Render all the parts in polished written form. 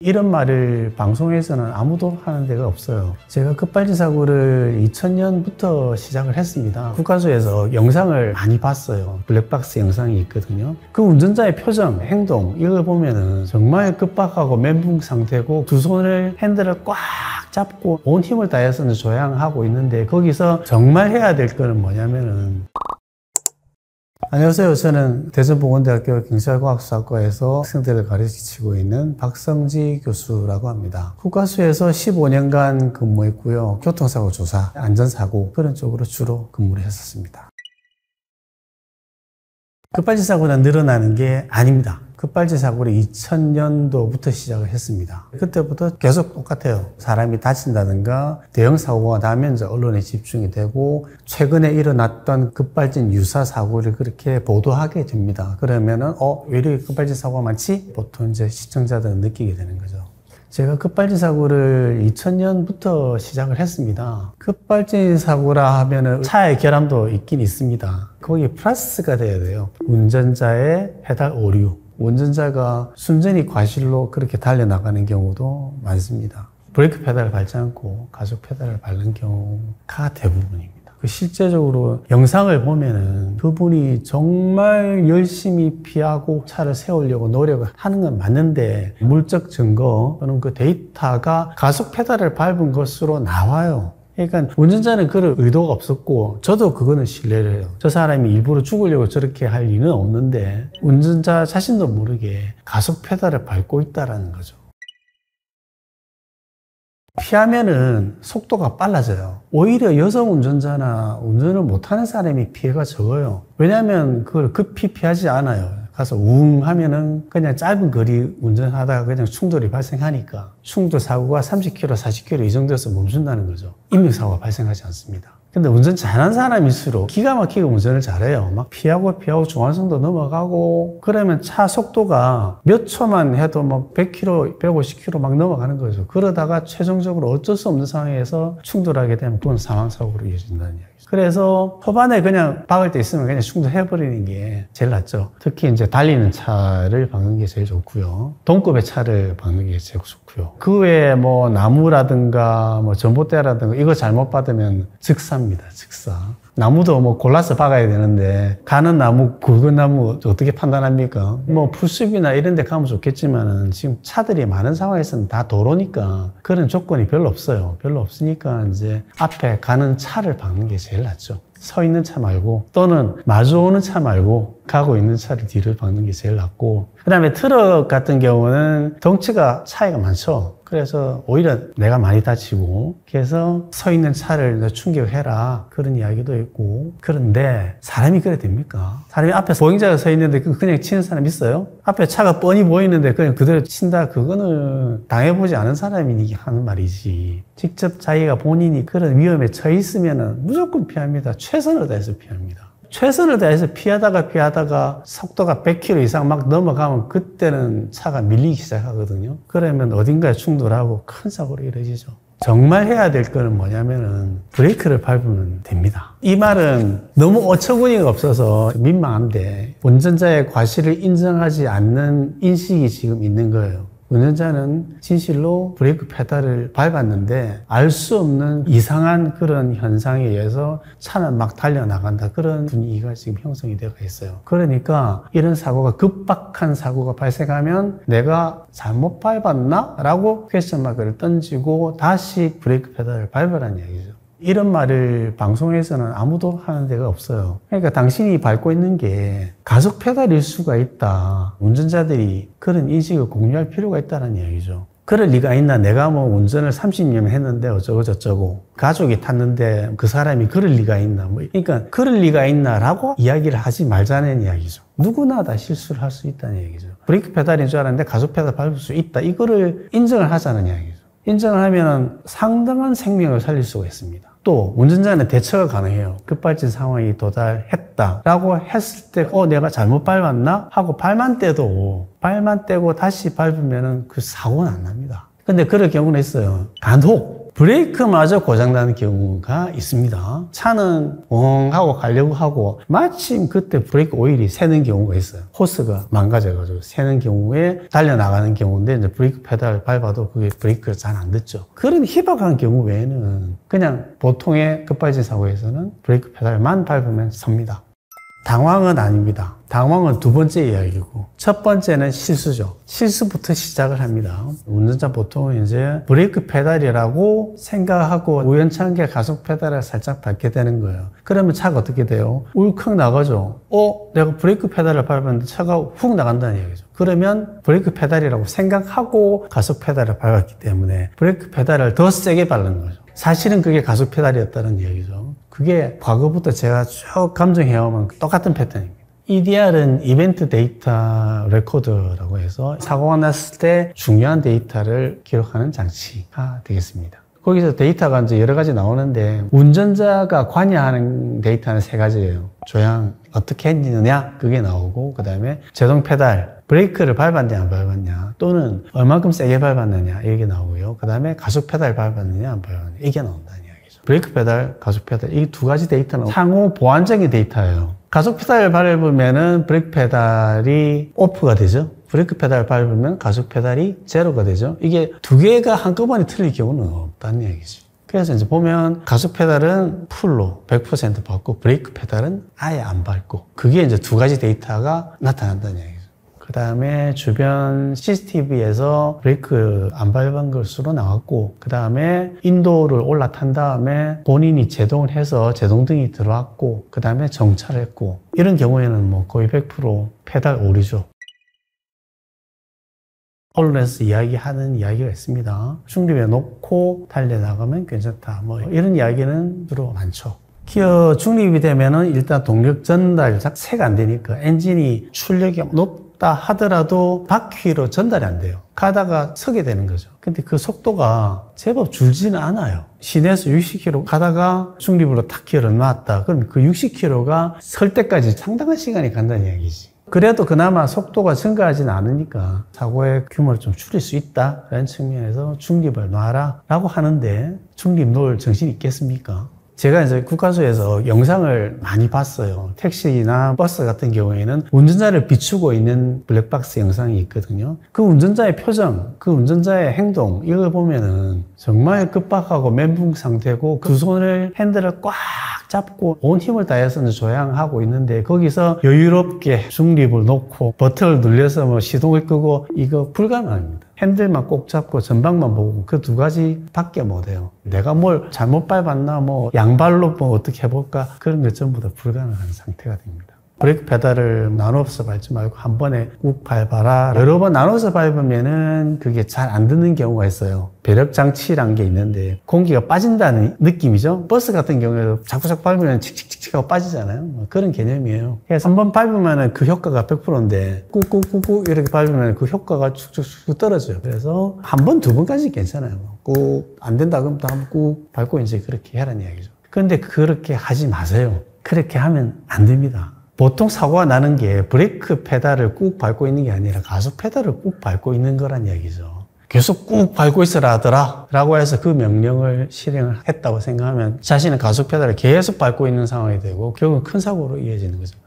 이런 말을 방송에서는 아무도 하는 데가 없어요. 제가 급발진 사고를 2000년부터 시작을 했습니다. 국가수에서 영상을 많이 봤어요. 블랙박스 영상이 있거든요. 그 운전자의 표정, 행동 이걸 보면은 정말 급박하고 멘붕 상태고 두 손을 핸들을 꽉 잡고 온 힘을 다해서 조향하고 있는데 거기서 정말 해야 될 거는 뭐냐면은 안녕하세요. 저는 대전보건대학교 경찰과학수학과에서 학생들을 가르치고 있는 박성지 교수라고 합니다. 국가수에서 15년간 근무했고요. 교통사고 조사, 안전사고 그런 쪽으로 주로 근무를 했었습니다. 급발진 사고는 늘어나는 게 아닙니다. 급발진 사고를 2000년도부터 시작을 했습니다. 그때부터 계속 똑같아요. 사람이 다친다든가 대형 사고가 나면 이제 언론에 집중이 되고 최근에 일어났던 급발진 유사 사고를 그렇게 보도하게 됩니다. 그러면은 왜 이렇게 급발진 사고가 많지? 보통 이제 시청자들은 느끼게 되는 거죠. 제가 급발진 사고를 2000년부터 시작을 했습니다. 급발진 사고라 하면은 차의 결함도 있긴 있습니다. 거기 플러스가 돼야 돼요. 운전자의 페달 오류. 운전자가 순전히 과실로 그렇게 달려나가는 경우도 많습니다. 브레이크 페달을 밟지 않고 가속 페달을 밟는 경우가 대부분입니다. 실제적으로 영상을 보면은 그분이 정말 열심히 피하고 차를 세우려고 노력을 하는 건 맞는데 물적 증거 또는 그 데이터가 가속 페달을 밟은 것으로 나와요. 그러니까 운전자는 그럴 의도가 없었고 저도 그거는 신뢰를 해요. 저 사람이 일부러 죽으려고 저렇게 할 리는 없는데 운전자 자신도 모르게 가속 페달을 밟고 있다는 거죠. 피하면은 속도가 빨라져요. 오히려 여성 운전자나 운전을 못하는 사람이 피해가 적어요. 왜냐하면 그걸 급히 피하지 않아요. 가서 웅 하면은 그냥 짧은 거리 운전하다가 그냥 충돌이 발생하니까 충돌 사고가 30km, 40km 이 정도에서 멈춘다는 거죠. 인명사고가 발생하지 않습니다. 근데 운전 잘하는 사람일수록 기가 막히게 운전을 잘해요. 막 피하고 중앙선도 넘어가고 그러면 차 속도가 몇 초만 해도 막 100km, 150km 막 넘어가는 거죠. 그러다가 최종적으로 어쩔 수 없는 상황에서 충돌하게 되면 그건 사망사고로 이어진다는 이야기죠. 그래서 초반에 그냥 박을 때 있으면 그냥 충돌해버리는 게 제일 낫죠. 특히 이제 달리는 차를 박는 게 제일 좋고요. 동급의 차를 박는 게 제일 좋고요. 그 외에 뭐 나무라든가 뭐 전봇대라든가 이거 잘못 받으면 즉사입니다. 즉사. 나무도 뭐 골라서 박아야 되는데 가는 나무, 굵은 나무 어떻게 판단합니까? 뭐 풀숲이나 이런 데 가면 좋겠지만은 지금 차들이 많은 상황에서는 다 도로니까 그런 조건이 별로 없어요. 별로 없으니까 이제 앞에 가는 차를 박는 게 제일 낫죠. 서 있는 차 말고 또는 마주오는 차 말고 가고 있는 차를 뒤를 박는 게 제일 낫고 그 다음에 트럭 같은 경우는 덩치가 차이가 많죠. 그래서 오히려 내가 많이 다치고 그래서 서 있는 차를 충격해라 그런 이야기도 있고 그런데 사람이 그래 됩니까? 사람이 앞에 보행자가 서 있는데 그냥 치는 사람 있어요? 앞에 차가 뻔히 보이는데 그냥 그대로 친다 그거는 당해보지 않은 사람이 하는 말이지 직접 자기가 본인이 그런 위험에 처해 있으면 무조건 피합니다. 최선을 다해서 피합니다. 최선을 다해서 피하다가 속도가 100km 이상 막 넘어가면 그때는 차가 밀리기 시작하거든요. 그러면 어딘가에 충돌하고 큰 사고로 이루어지죠. 정말 해야 될 거는 뭐냐면은 브레이크를 밟으면 됩니다. 이 말은 너무 어처구니가 없어서 민망한데 운전자의 과실을 인정하지 않는 인식이 지금 있는 거예요. 운전자는 진실로 브레이크 페달을 밟았는데 알 수 없는 이상한 그런 현상에 의해서 차는 막 달려나간다. 그런 분위기가 지금 형성이 되어 있어요. 그러니까 이런 사고가 급박한 사고가 발생하면 내가 잘못 밟았나? 라고 퀘스천 마크를 던지고 다시 브레이크 페달을 밟으라는 얘기죠. 이런 말을 방송에서는 아무도 하는 데가 없어요. 그러니까 당신이 밟고 있는 게 가속 페달일 수가 있다. 운전자들이 그런 인식을 공유할 필요가 있다는 이야기죠. 그럴 리가 있나? 내가 뭐 운전을 30년 했는데 어쩌고 저쩌고 가족이 탔는데 그 사람이 그럴 리가 있나? 그러니까 그럴 리가 있나라고 이야기를 하지 말자는 이야기죠. 누구나 다 실수를 할 수 있다는 얘기죠. 브레이크 페달인 줄 알았는데 가속 페달 밟을 수 있다. 이거를 인정을 하자는 이야기죠. 인정을 하면 상당한 생명을 살릴 수가 있습니다. 또 운전자는 대처가 가능해요. 급발진 상황이 도달했다라고 했을 때 내가 잘못 밟았나? 하고 발만 떼고 다시 밟으면 그 사고는 안 납니다. 근데 그럴 경우는 있어요. 간혹 브레이크마저 고장나는 경우가 있습니다. 차는 엉 하고 가려고 하고 마침 그때 브레이크 오일이 새는 경우가 있어요. 호스가 망가져가지고 새는 경우에 달려나가는 경우인데 이제 브레이크 페달 밟아도 그게 브레이크가 잘 안 듣죠. 그런 희박한 경우 외에는 그냥 보통의 급발진 사고에서는 브레이크 페달만 밟으면 섭니다. 당황은 아닙니다. 당황은 두 번째 이야기고, 첫 번째는 실수죠. 실수부터 시작을 합니다. 운전자 보통은 이제 브레이크 페달이라고 생각하고 우연찮게 가속 페달을 살짝 밟게 되는 거예요. 그러면 차가 어떻게 돼요? 울컥 나가죠. 내가 브레이크 페달을 밟았는데 차가 훅 나간다는 얘기죠. 그러면 브레이크 페달이라고 생각하고 가속 페달을 밟았기 때문에 브레이크 페달을 더 세게 밟는 거죠. 사실은 그게 가속 페달이었다는 얘기죠. 그게 과거부터 제가 쭉 감정해오면 똑같은 패턴입니다. EDR은 이벤트 데이터 레코더라고 해서 사고가 났을 때 중요한 데이터를 기록하는 장치가 되겠습니다. 거기서 데이터가 이제 여러 가지 나오는데 운전자가 관여하는 데이터는 세 가지예요. 조향 어떻게 했느냐 그게 나오고, 그 다음에 제동 페달 브레이크를 밟았냐 안 밟았냐, 또는 얼만큼 세게 밟았느냐 이게 나오고요. 그 다음에 가속 페달 밟았느냐 안 밟았느냐 이게 나온다는 이야기죠. 브레이크 페달, 가속 페달 이 두 가지 데이터는 상호 보완적인 데이터예요. 가속 페달을 밟으면은 브레이크 페달이 오프가 되죠. 브레이크 페달을 밟으면 가속 페달이 제로가 되죠. 이게 두 개가 한꺼번에 틀릴 경우는 없다는 얘기죠. 그래서 이제 보면 가속 페달은 풀로 100% 밟고 브레이크 페달은 아예 안 밟고, 그게 이제 두 가지 데이터가 나타난다는 얘기죠. 그 다음에 주변 CCTV에서 브레이크 안 밟은 것으로 나왔고, 그 다음에 인도를 올라탄 다음에 본인이 제동을 해서 제동등이 들어왔고, 그 다음에 정차를 했고, 이런 경우에는 뭐 거의 100% 페달 오류죠. 언론에서 이야기하는 이야기가 있습니다. 중립에 놓고 달려나가면 괜찮다. 뭐 이런 이야기는 주로 많죠. 기어 중립이 되면은 일단 동력 전달 자체가 안 되니까 엔진이 출력이 높다 하더라도 바퀴로 전달이 안 돼요. 가다가 서게 되는 거죠. 근데 그 속도가 제법 줄지는 않아요. 시내에서 60km 가다가 중립으로 탁 기어를 놨다. 그럼 그 60km가 설 때까지 상당한 시간이 간다는 이야기지. 그래도 그나마 속도가 증가하지는 않으니까 사고의 규모를 좀 줄일 수 있다라는 측면에서 중립을 놔라 라고 하는데, 중립 놓을 정신이 있겠습니까? 제가 이제 국가수에서 영상을 많이 봤어요. 택시나 버스 같은 경우에는 운전자를 비추고 있는 블랙박스 영상이 있거든요. 그 운전자의 표정, 그 운전자의 행동, 이걸 보면은 정말 급박하고 멘붕 상태고 두 손을 핸들을 꽉 잡고 온 힘을 다해서 조향하고 있는데, 거기서 여유롭게 중립을 놓고 버튼을 눌려서 뭐 시동을 끄고, 이거 불가능합니다. 핸들만 꼭 잡고 전방만 보고 그 두 가지 밖에 못해요. 내가 뭘 잘못 밟았나, 뭐 양발로 뭐 어떻게 해볼까, 그런 게 전부 다 불가능한 상태가 됩니다. 브레이크 페달을 나눠서 밟지 말고 한 번에 꾹 밟아라. 여러 번 나눠서 밟으면은 그게 잘 안 듣는 경우가 있어요. 배력 장치라는 게 있는데 공기가 빠진다는 느낌이죠. 버스 같은 경우에도 자꾸자꾸 밟으면 칙칙칙칙 하고 빠지잖아요. 뭐 그런 개념이에요. 그래서 한 번 밟으면 그 효과가 100%인데 꾹꾹꾹꾹 이렇게 밟으면 그 효과가 쭉쭉쭉 떨어져요. 그래서 한 번, 두 번까지 괜찮아요. 꾹 안 된다 그러면 또 한 번 꾹 밟고 이제 그렇게 해라는 이야기죠. 그런데 그렇게 하지 마세요. 그렇게 하면 안 됩니다. 보통 사고가 나는 게 브레이크 페달을 꾹 밟고 있는 게 아니라 가속 페달을 꾹 밟고 있는 거란 얘기죠. 계속 꾹 밟고 있으라 하더라 라고 해서 그 명령을 실행을 했다고 생각하면 자신은 가속 페달을 계속 밟고 있는 상황이 되고 결국은 큰 사고로 이어지는 거죠.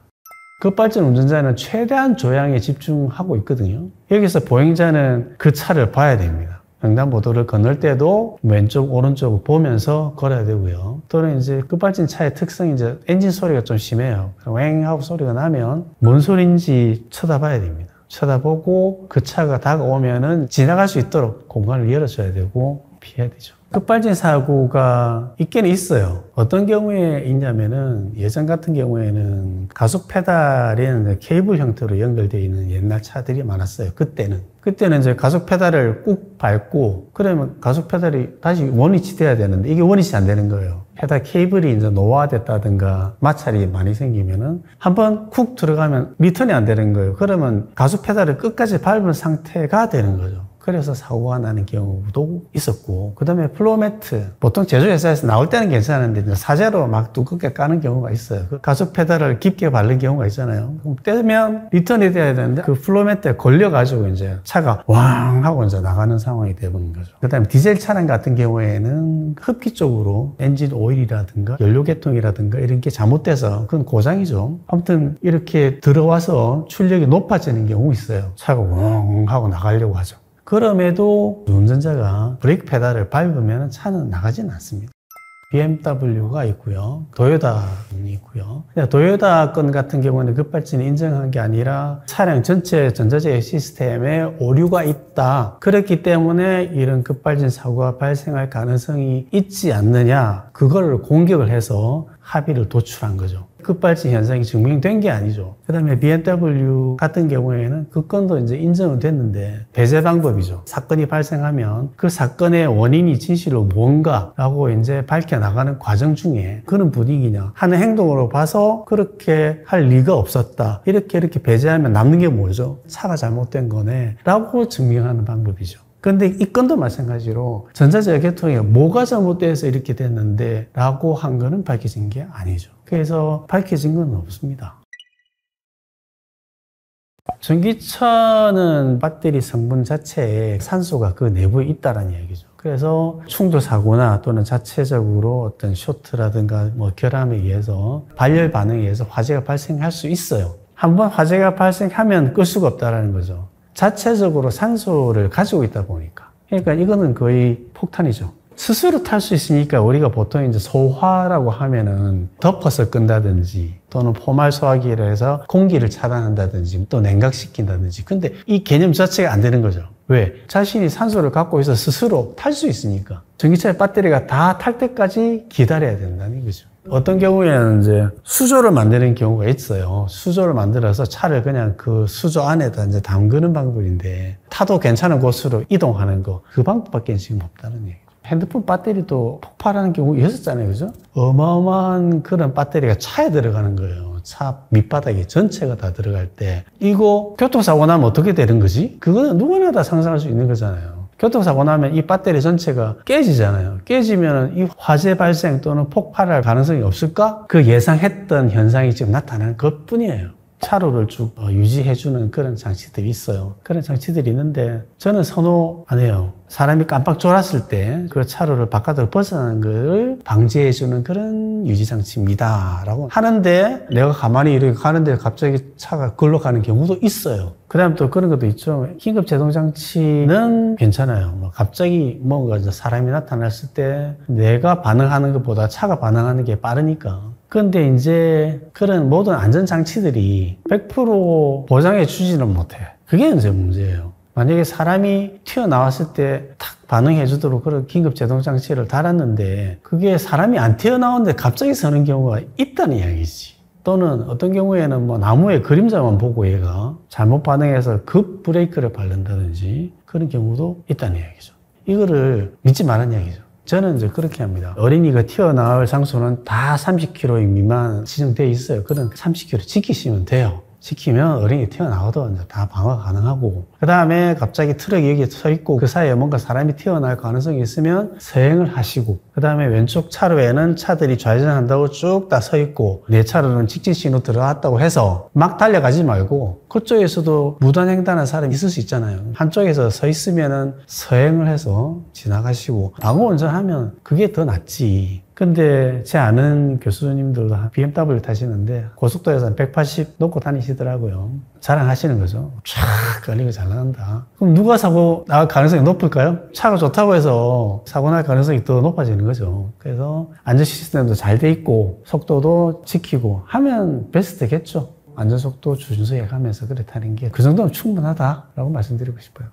급발진 운전자는 최대한 조향에 집중하고 있거든요. 여기서 보행자는 그 차를 봐야 됩니다. 횡단보도를 건널 때도 왼쪽, 오른쪽을 보면서 걸어야 되고요. 또는 이제 급발진 차의 특성이 이제 엔진 소리가 좀 심해요. 왱 하고 소리가 나면 뭔 소리인지 쳐다봐야 됩니다. 쳐다보고 그 차가 다가오면은 지나갈 수 있도록 공간을 열어줘야 되고 피해야 되죠. 급발진 사고가 있기는 있어요. 어떤 경우에 있냐면은 예전 같은 경우에는 가속 페달에는 케이블 형태로 연결되어 있는 옛날 차들이 많았어요. 그때는 이제 가속 페달을 꾹 밟고 그러면 가속 페달이 다시 원위치 돼야 되는데 이게 원위치 안 되는 거예요. 페달 케이블이 이제 노화됐다든가 마찰이 많이 생기면은 한번 쿡 들어가면 리턴이 안 되는 거예요. 그러면 가속 페달을 끝까지 밟은 상태가 되는 거죠. 그래서 사고가 나는 경우도 있었고, 그 다음에 플로어매트. 보통 제조회사에서 나올 때는 괜찮은데, 사제로 막 두껍게 까는 경우가 있어요. 그 가속 페달을 깊게 바른 경우가 있잖아요. 그럼 떼면 리턴이 돼야 되는데, 그 플로어매트에 걸려가지고 이제 차가 왕 하고 이제 나가는 상황이 되는 거죠. 그 다음에 디젤 차량 같은 경우에는 흡기 쪽으로 엔진 오일이라든가 연료 계통이라든가 이런 게 잘못돼서 그건 고장이죠. 아무튼 이렇게 들어와서 출력이 높아지는 경우 있어요. 차가 웅 하고 나가려고 하죠. 그럼에도 운전자가 브레이크 페달을 밟으면 차는 나가지는 않습니다. BMW가 있고요. 도요타는 있고요. 도요타 건 같은 경우는 급발진을 인정한 게 아니라 차량 전체 전자제어 시스템에 오류가 있다. 그렇기 때문에 이런 급발진 사고가 발생할 가능성이 있지 않느냐. 그걸 공격을 해서 합의를 도출한 거죠. 급발진 현상이 증명된 게 아니죠. 그 다음에 BMW 같은 경우에는 그 건도 이제 인정은 됐는데 배제 방법이죠. 사건이 발생하면 그 사건의 원인이 진실로 뭔가라고 이제 밝혀나가는 과정 중에 그런 분위기냐 하는 행동으로 봐서 그렇게 할 리가 없었다. 이렇게 배제하면 남는 게 뭐죠? 차가 잘못된 거네 라고 증명하는 방법이죠. 근데 이 건도 마찬가지로 전자제어 계통에 뭐가 잘못돼서 이렇게 됐는데 라고 한 거는 밝혀진 게 아니죠. 그래서 밝혀진 건 없습니다. 전기차는 배터리 성분 자체에 산소가 그 내부에 있다는 얘기죠. 그래서 충돌 사고나 또는 자체적으로 어떤 쇼트라든가 뭐 결함에 의해서 발열 반응에 의해서 화재가 발생할 수 있어요. 한번 화재가 발생하면 끌 수가 없다는 거죠. 자체적으로 산소를 가지고 있다 보니까. 그러니까 이거는 거의 폭탄이죠. 스스로 탈 수 있으니까 우리가 보통 이제 소화라고 하면은 덮어서 끈다든지 또는 포말 소화기를 해서 공기를 차단한다든지 또 냉각시킨다든지. 근데 이 개념 자체가 안 되는 거죠. 왜? 자신이 산소를 갖고 있어 스스로 탈 수 있으니까. 전기차의 배터리가 다 탈 때까지 기다려야 된다는 거죠. 어떤 경우에는 이제 수조를 만드는 경우가 있어요. 수조를 만들어서 차를 그냥 그 수조 안에다 이제 담그는 방법인데 타도 괜찮은 곳으로 이동하는 거, 그 방법밖에 지금 없다는 얘기죠. 핸드폰 배터리도 폭발하는 경우 있었잖아요. 그죠? 어마어마한 그런 배터리가 차에 들어가는 거예요. 차 밑바닥에 전체가 다 들어갈 때. 이거 교통사고 나면 어떻게 되는 거지? 그거는 누구나 다 상상할 수 있는 거잖아요. 교통사고 나면 이 배터리 전체가 깨지잖아요. 깨지면 이 화재 발생 또는 폭발할 가능성이 없을까? 그 예상했던 현상이 지금 나타나는 것 뿐이에요. 차로를 쭉 유지해주는 그런 장치들이 있어요. 그런 장치들이 있는데 저는 선호 안 해요. 사람이 깜빡 졸았을 때 그 차로를 바깥으로 벗어나는 걸 방지해주는 그런 유지장치입니다. 라고 하는데 내가 가만히 이렇게 가는데 갑자기 차가 글로 가는 경우도 있어요. 그 다음 또 그런 것도 있죠. 긴급 제동장치는 괜찮아요. 갑자기 뭔가 사람이 나타났을 때 내가 반응하는 것보다 차가 반응하는 게 빠르니까. 그런데 이제 그런 모든 안전장치들이 100% 보장해 주지는 못해. 그게 이제 문제예요. 만약에 사람이 튀어나왔을 때 탁 반응해 주도록 그런 긴급 제동장치를 달았는데 그게 사람이 안 튀어나오는데 갑자기 서는 경우가 있다는 이야기지. 또는 어떤 경우에는 뭐 나무의 그림자만 보고 얘가 잘못 반응해서 급 브레이크를 밟는다든지 그런 경우도 있다는 이야기죠. 이거를 믿지 말라는 이야기죠. 저는 이제 그렇게 합니다. 어린이가 튀어나올 장소는 다 30km 미만 지정되어 있어요. 그런 30km 지키시면 돼요. 지키면 어린이 튀어나와도 이제 다 방어 가능하고, 그 다음에 갑자기 트럭이 여기에 서 있고 그 사이에 뭔가 사람이 튀어나올 가능성이 있으면 서행을 하시고, 그 다음에 왼쪽 차로에는 차들이 좌회전한다고 쭉 다 서 있고 내 차로는 직진 신호 들어왔다고 해서 막 달려가지 말고 그쪽에서도 무단횡단하는 사람이 있을 수 있잖아요. 한쪽에서 서 있으면은 서행을 해서 지나가시고, 방어 운전하면 그게 더 낫지. 근데 제 아는 교수님들도 BMW 타시는데 고속도로에서 180 놓고 다니시더라고요. 자랑하시는 거죠. 촥 걸리고 잘 나간다. 그럼 누가 사고 날 가능성이 높을까요? 차가 좋다고 해서 사고 날 가능성이 더 높아지는 거죠. 그래서 안전 시스템도 잘 돼 있고 속도도 지키고 하면 베스트겠죠. 안전속도 준수해 가면서 그래 타는 게 그 정도면 충분하다라고 말씀드리고 싶어요.